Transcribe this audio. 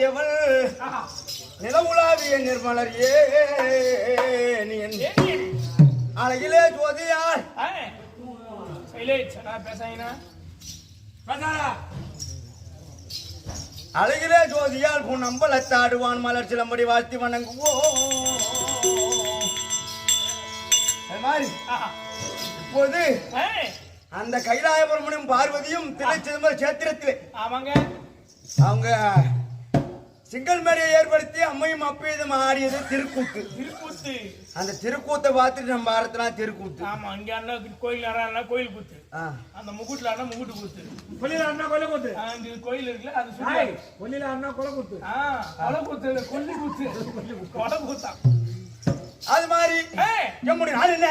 கைலாயவள் நிலவுலாவிய நிர்மலர் நீ அழகிலே ஜோதியார் அழகிலே ஜோதியால் உன் அம்பலத்தாடுவான் மலர் சிலம்படி வாழ்த்தி வணங்குவோ மாதிரி இப்போது அந்த கைலாயபுரமும் பார்வதியும் திரை சிதம்பரம் சேத்திரத்திலே அவங்க சிங்கல் மேடையை ஏற்படுத்தி அம்மையும் அப்பீதும் ஆடியது திருக்கூத்து. அந்த திருக்கூத்தை பார்த்துட்டு நம்ம பாரத்லாம் திருக்கூத்து. ஆமா, இங்க அண்ணா கோயில் அண்ணா கோயில் கூத்து, அந்த முகுட்ல அண்ணா முகுட்டு கூத்து, கொல்லில அண்ணா கொலை கூத்து, இந்த கோயில் இருக்குல்ல அது சும்மா கொல்லில அண்ணா கொலை கூத்து, கொலை கூத்து இல்ல கொல்லி கூத்து, கொலை கூத்தா. அது மாதிரி நம்முடைய நாள் என்ன